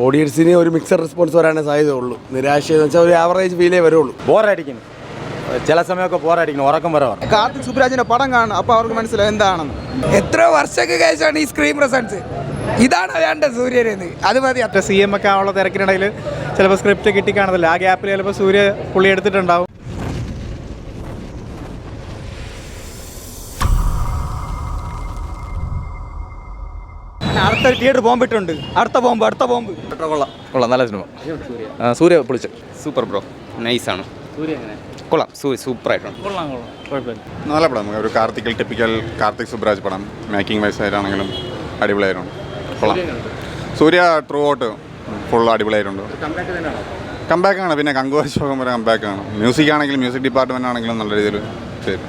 ഓഡിയൻസിന് ഒരു mixed response വരാനേ സാധ്യതയുള്ളൂ. നിരാശ എന്ന് വെച്ചാൽ ഒരു ആവറേജ് ഫീലേ വരുള്ളൂ. ബോറടിക്കുന്നു, ചില സമയമൊക്കെ ബോറടിക്കുന്നു, ഉറക്കം വരാറ്. കാർത്തിക് സുബ്രാജിന്റെ പടം കാണും, അപ്പോൾ അവർക്ക് മനസ്സിലാവും എന്താണെന്ന്. എത്രയോ വർഷങ്ങൾക്ക് ശേഷമാണ് ഈ സ്ക്രീൻ പ്രസൻസ്. ഇതാണ് വേണ്ടത് സൂര്യന്, അത് മതി. അത്ര CM ഒക്കെ ആവുള്ള തിരക്കിനിടയിൽ ചിലപ്പോൾ സ്ക്രിപ്റ്റ് കിട്ടിക്കാണത്തില്ല. ആ ഗ്യാപ്പിൽ ചിലപ്പോൾ സൂര്യ പുള്ളി എടുത്തിട്ടുണ്ടാവും. അടുത്ത തിയേറ്റർ ബോംബിട്ടുണ്ട്. അടുത്ത ബോംബ് കൊള്ളാം, നല്ല സിനിമ. സൂര്യ പൊളിച്ച് സൂപ്പർ ബ്രോ, നൈസാണ്. കൊള്ളാം, സൂപ്പറായിട്ടുണ്ട്. നല്ല പടം. ഒരു ടിപ്പിക്കൽ കാർത്തിക് സുബ്രാജ് പടം. മേക്കിംഗ് വൈസ് ആയിട്ടാണെങ്കിലും അടിപൊളിയായിരുന്നു. കൊള്ളാം. സൂര്യ ത്രൂ ഔട്ട് ഫുൾ അടിപൊളിയായിട്ടുണ്ട്. കംബാക്കാണ്. പിന്നെ കങ്കുവാശോകം വരെ കംബാക്കാണ്. മ്യൂസിക് ആണെങ്കിലും മ്യൂസിക് ഡിപ്പാർട്ട്മെൻ്റ് ആണെങ്കിലും നല്ല രീതിയിൽ ചെയ്തു.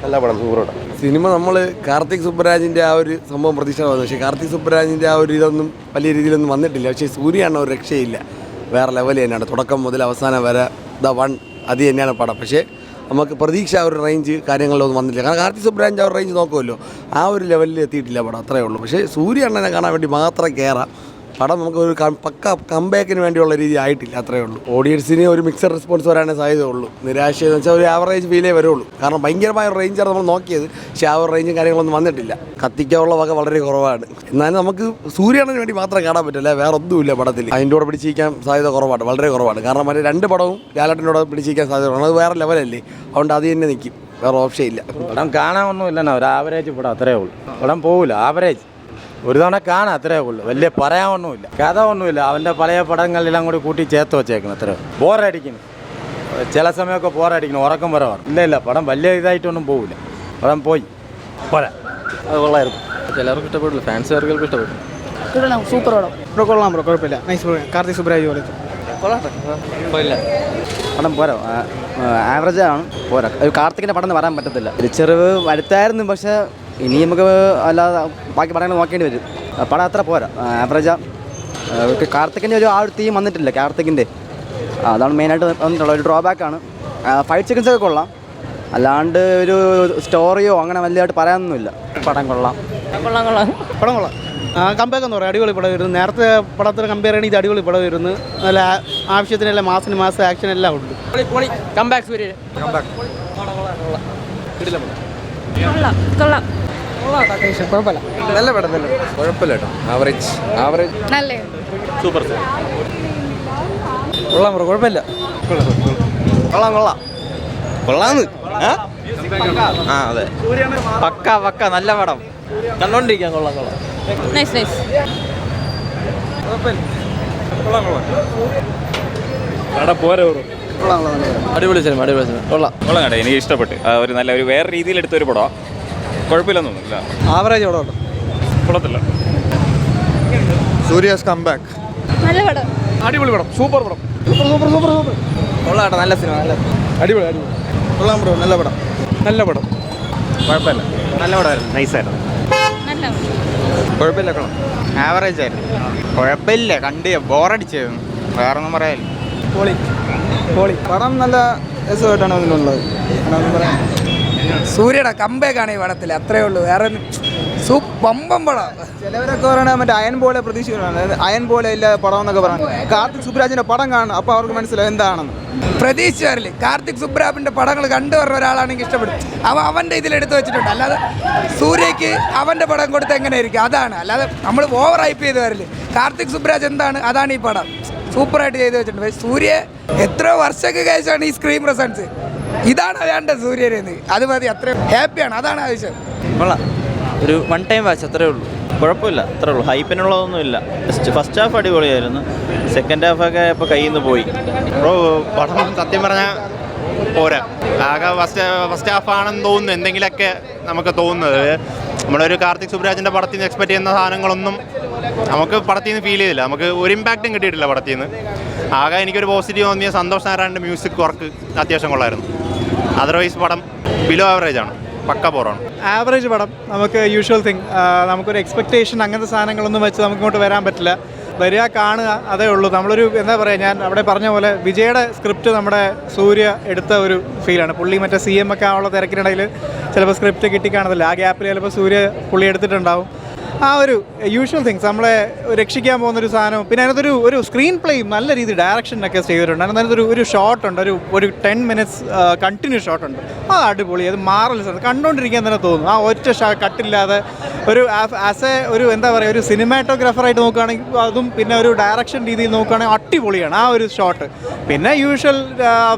നല്ല പടം, സൂപ്പർ. സിനിമ നമ്മൾ കാർത്തിക് സുബ്രാജിൻ്റെ ആ ഒരു സംഭവം പ്രതീക്ഷ വന്നു. പക്ഷേ കാർത്തിക് സുബ്രാജിൻ്റെ ആ ഒരു ഇതൊന്നും വലിയ രീതിയിലൊന്നും വന്നിട്ടില്ല. പക്ഷേ സൂര്യയാണ് ഒരു രക്ഷയില്ല, വേറെ ലെവൽ തന്നെയാണ്. തുടക്കം മുതൽ അവസാനം വരെ അത് തന്നെയാണ് പടം. പക്ഷേ നമുക്ക് പ്രതീക്ഷ ഒരു റേഞ്ച് കാര്യങ്ങളിലൊന്നും വന്നിട്ടില്ല. കാരണം കാർത്തിക് സുബ്രാജിൻ്റെ ആ ഒരു റേഞ്ച് നോക്കുമല്ലോ, ആ ഒരു ലെവലിൽ എത്തിയിട്ടില്ല പടം, അത്രയേ ഉള്ളൂ. പക്ഷേ സൂര്യ അണ്ണനെ കാണാൻ വേണ്ടി മാത്രം കയറാം. പടം നമുക്ക് ഒരു പക്ക കംബാക്കിന് വേണ്ടിയുള്ള രീതി ആയിട്ടില്ല, അത്രയേ ഉള്ളൂ. ഓഡിയൻസിന് ഒരു മിക്സഡ് റെസ്പോൺസ് വരാനേ സാധ്യതയുള്ളൂ. നിരാശ എന്ന് വെച്ചാൽ ഒരു ആവറേജ് ഫീലേ വരുള്ളൂ. കാരണം ഭയങ്കരമായ ഒരു റേഞ്ചാണ് നമ്മൾ നോക്കിയത്, പക്ഷേ ആ ഒരു റേഞ്ചും കാര്യങ്ങളൊന്നും വന്നിട്ടില്ല. കത്തിക്കാനുള്ള വക വളരെ കുറവാണ്. എന്നാലും നമുക്ക് സൂര്യണ്ണന് വേണ്ടി മാത്രം കാണാൻ പറ്റില്ല, വേറെ ഒന്നുമില്ല പടത്തിൽ. അതിൻ്റെ കൂടെ പിടിച്ചിരിക്കാൻ സാധ്യത കുറവാണ്, വളരെ കുറവാണ്. കാരണം മറ്റേ രണ്ട് പടവും ലാലേട്ടൻ്റെ കൂടെ പിടിച്ചിരിക്കാൻ സാധ്യത കുറവാണ്. അത് വേറെ ലെവലല്ലേ, അതുകൊണ്ട് അത് തന്നെ നിൽക്കും, വേറെ ഓപ്ഷൻ ഇല്ല. പടം കാണാനൊന്നുമില്ല, ഒരു ആവറേജ് പടം, അത്രേ ഉള്ളൂ. പടം പോകില്ല, ആവറേജ്. ഒരു തവണ കാണാം, അത്രേ ഉള്ളൂ. വലിയ പറയാനൊന്നുമില്ല, കഥ ഒന്നുമില്ല. അവൻ്റെ പഴയ പടങ്ങളെല്ലാം കൂടി കൂട്ടി ചേർത്ത് വെച്ചേക്കണം, അത്രേ. ബോറടിക്കുന്നു, ചില സമയമൊക്കെ ബോറടിക്കുന്നു, ഉറക്കം വരാറ്. ഇല്ല, പടം വലിയ ഇതായിട്ടൊന്നും പോകില്ല. പടം പോയി പോരാ. അത് കൊള്ളായിരുന്നു. ചിലർക്ക് ഇഷ്ടപ്പെട്ടില്ല, ഫാൻസുകാർക്ക് ഇഷ്ടപ്പെട്ടു. സൂപ്പർ പടം. കൊള്ളാം ബ്രോ, കുഴപ്പമില്ല. നൈസ്. കാർത്തിക് സുബ്രാജ് പോലെ പടം പോരാ, ആവറേജ് ആണ്, പോരാ. ഒരു കാർത്തികിൻ്റെ പടം എന്ന് പറയാൻ പറ്റത്തില്ല. ചെറുവ് വരുത്തായിരുന്നു, പക്ഷേ ഇനി നമുക്ക് അല്ലാതെ ബാക്കി പടങ്ങൾ നോക്കേണ്ടി വരും. പടം അത്ര പോരാ, ആവറേജാ. കാർത്തികിൻ്റെ ഒരു ആ ഒരു തീം വന്നിട്ടില്ല, കാർത്തികിൻ്റെ. അതാണ് മെയിനായിട്ട് വന്നിട്ടുള്ള ഒരു ഡ്രോബാക്കാണ്. ഫൈറ്റ് സീക്വൻസൊക്കെ കൊള്ളാം, അല്ലാണ്ട് ഒരു സ്റ്റോറിയോ അങ്ങനെ വലിയതായിട്ട് പറയാനൊന്നുമില്ല. പടം കൊള്ളാം. പടം കൊള്ളാം. കമ്പയർ എന്ന് പറയാം, അടിപൊളി പടം വരുന്നു. നേരത്തെ പടത്തിൽ കമ്പയർ ചെയ്യണമെങ്കിൽ ഇത് അടിപൊളി പടം വരുന്നു. നല്ല ആവശ്യത്തിനെല്ലാം മാസം ആക്ഷൻ എല്ലാം ഉണ്ട്. നല്ല പടം തന്നെ, കുഴപ്പമില്ല കേട്ടോ. ആവറേജ് നല്ല സൂപ്പർ. കൊള്ളാം ബ്രോ, കുഴപ്പമില്ല. കൊള്ളാന്ന്. അതെ, പക്ക നല്ല പടം, കണ്ടോണ്ടിരിക്കാൻ. കൊള്ളാം. നൈസ്. അടിപൊളി സിനിമ. കൊള്ളാം കേട്ടോ, എനിക്ക് ഇഷ്ടപ്പെട്ടു. ഒരു നല്ല ഒരു വേറെ രീതിയിൽ എടുത്തൊരു പടമാണ്. കുഴപ്പമില്ലെന്നൊന്നുമില്ല, ആവറേജ് പടം, കൊള്ളത്തില്ല. സൂര്യാസ് കംബാക്ക്. നല്ല പടം, അടിപൊളി പടം, സൂപ്പർ പടം. സൂപ്പർ. കൊള്ളാം കേട്ടോ, നല്ല സിനിമ, നല്ല അടിപൊളി. കൊള്ളാം ബ്രോ, നല്ല പടം. കുഴപ്പമില്ല, നല്ല പടമായിരുന്നു, നൈസായിരുന്നു. നല്ല കുഴപ്പമില്ല, കൊള്ളാം. ആവറേജ് ആയിരുന്നു, കുഴപ്പമില്ല. കണ്ട് ബോറടിച്ചായിരുന്നു, വേറെ ഒന്നും പറയാനില്ല. പൊളി പടം നല്ല രസമായിട്ടാണ് അതിനുള്ളത്. സൂര്യയുടെ കമ്പേക്കാണ് ഈ പടത്തിൽ, അത്രേ ഉള്ളൂ. വേറെ ബമ്പം പടം. ചിലവരൊക്കെ പറയണ മറ്റേ അയൻ പോലെ പ്രതീക്ഷിക്കണം, അയൻ പോലെ ഇല്ല പടം എന്നൊക്കെ പറഞ്ഞു. കാർത്തിക് സുബ്രാജിന്റെ പടം കാണും, അപ്പോൾ അവർക്ക് മനസ്സിലാവും എന്താണെന്ന്. പ്രതീക്ഷ വരില്ല. കാർത്തിക് സുബ്രാജിന്റെ പടങ്ങൾ കണ്ടുവരുന്ന ഒരാളാണെങ്കിൽ ഇഷ്ടപ്പെടും. അവൻ്റെ ഇതിലെടുത്ത് വെച്ചിട്ടുണ്ട്. അല്ലാതെ സൂര്യക്ക് അവൻ്റെ പടം കൊടുത്ത് എങ്ങനെയായിരിക്കും, അതാണ്. അല്ലാതെ നമ്മൾ ഓവർ ഹൈപ്പ് ചെയ്ത് വരില്ല. കാർത്തിക് സുബ്രാജ് എന്താണ്, അതാണ് ഈ പടം. സൂപ്പറായിട്ട് ചെയ്ത് വെച്ചിട്ടുണ്ട്. സൂര്യ എത്രയോ വർഷങ്ങൾക്ക് ശേഷമാണ് ഈ സ്ക്രീൻ പ്രസൻസ്. ഇതാണ് വേണ്ടത് സൂര്യന്, അത് മതി. അത്ര ഹാപ്പിയാണ്, അതാണ് ആവശ്യം. കൊള്ളാം, ഒരു വൺ ടൈം വാച്ച്, അത്രേ ഉള്ളൂ. കുഴപ്പമില്ല, അത്രേ ഉള്ളൂ. ഹൈപ്പിനുള്ളതൊന്നുമില്ല. ഫസ്റ്റ് ഹാഫ് അടിപൊളിയായിരുന്നു, സെക്കൻഡ് ഹാഫൊക്കെ ഇപ്പോൾ കയ്യിൽ നിന്ന് പോയി. പടം സത്യം പറഞ്ഞാൽ പോരാ. ആകെ ഫസ്റ്റ് ഹാഫാണെന്ന് തോന്നുന്നു, എന്തെങ്കിലുമൊക്കെ നമുക്ക് തോന്നുന്നത്. നമ്മളൊരു കാർത്തിക് സുബ്രാജിൻ്റെ പടത്തിൽ നിന്ന് എക്സ്പെക്ട് ചെയ്യുന്ന സാധനങ്ങളൊന്നും നമുക്ക് പടത്തിൽ നിന്ന് ഫീൽ ചെയ്തില്ല. നമുക്ക് ഒരു ഇമ്പാക്റ്റും കിട്ടിയിട്ടില്ല പടത്തിൽ നിന്ന്. ആകെ എനിക്കൊരു പോസിറ്റീവ് തോന്നിയ സന്തോഷ് നാരായണൻ്റെ മ്യൂസിക് വർക്ക് അത്യാവശ്യം കൊള്ളായിരുന്നു. അതർവൈസ് പടം ബിലോ ആവറേജാണ്, പക്ക പോറാണ്. ആവറേജ് പടം, നമുക്ക് യൂഷ്വൽ തിങ്. നമുക്കൊരു എക്സ്പെക്റ്റേഷൻ അങ്ങനത്തെ സാധനങ്ങളൊന്നും വെച്ച് നമുക്ക് ഇങ്ങോട്ട് വരാൻ പറ്റില്ല. വരിക, കാണുക, അതേ ഉള്ളൂ. നമ്മളൊരു എന്താ പറയുക, ഞാൻ അവിടെ പറഞ്ഞ പോലെ വിജയുടെ സ്ക്രിപ്റ്റ് നമ്മുടെ സൂര്യ എടുത്ത ഒരു ഫീലാണ്. പുള്ളി മറ്റേ CM ഒക്കെ ആവുള്ള തിരക്കിനിടയിൽ ചിലപ്പോൾ സ്ക്രിപ്റ്റ് കിട്ടിക്കാണത്തില്ല. ആ ഗ്യാപ്പിൽ ചിലപ്പോൾ സൂര്യ പുള്ളി എടുത്തിട്ടുണ്ടാവും. ആ ഒരു യൂഷ്വൽ തിങ്സ് നമ്മളെ രക്ഷിക്കാൻ പോകുന്നൊരു സാധനം, പിന്നെ അതിനകത്തൊരു സ്ക്രീൻ പ്ലേയും നല്ല രീതിയിൽ ഡയറക്ഷനൊക്കെ ചെയ്തിട്ടുണ്ട്. അതിനകത്തൊരു ഷോട്ടുണ്ട്, ഒരു 10 minutes കണ്ടിന്യൂസ് ഷോട്ടുണ്ട്. അത് അടിപൊളി, അത് മാറൽസ് ആണ്, കണ്ടുകൊണ്ടിരിക്കാൻ തന്നെ തോന്നും. ആ ഒറ്റ കട്ടില്ലാതെ ഒരു എന്താ പറയുക, ഒരു സിനിമാറ്റോഗ്രാഫറായിട്ട് നോക്കുകയാണെങ്കിൽ അതും, പിന്നെ ഒരു ഡയറക്ഷൻ രീതിയിൽ നോക്കുകയാണെങ്കിൽ അടിപൊളിയാണ് ആ ഒരു ഷോട്ട്. പിന്നെ യൂഷ്വൽ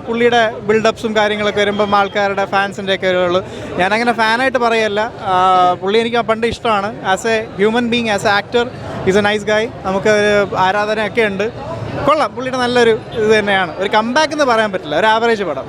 പുള്ളിയുടെ ബിൽഡപ്സും കാര്യങ്ങളൊക്കെ വരുമ്പം ആൾക്കാരുടെ ഫാൻസിൻ്റെ ഒക്കെ ഉള്ളൂ. ഞാനങ്ങനെ ഫാനായിട്ട് പറയല്ല, പുള്ളി എനിക്ക് പണ്ട് ഇഷ്ടമാണ്. As A human being, as A actor is A nice ഗായ്. നമുക്ക് ആരാധനയൊക്കെ ഉണ്ട്. കൊള്ളാം, പുള്ളിയുടെ നല്ലൊരു ഇത് തന്നെയാണ്. ഒരു കംബാക്ക് എന്ന് പറയാൻ പറ്റില്ല, ഒരു ആവറേജ് പടം.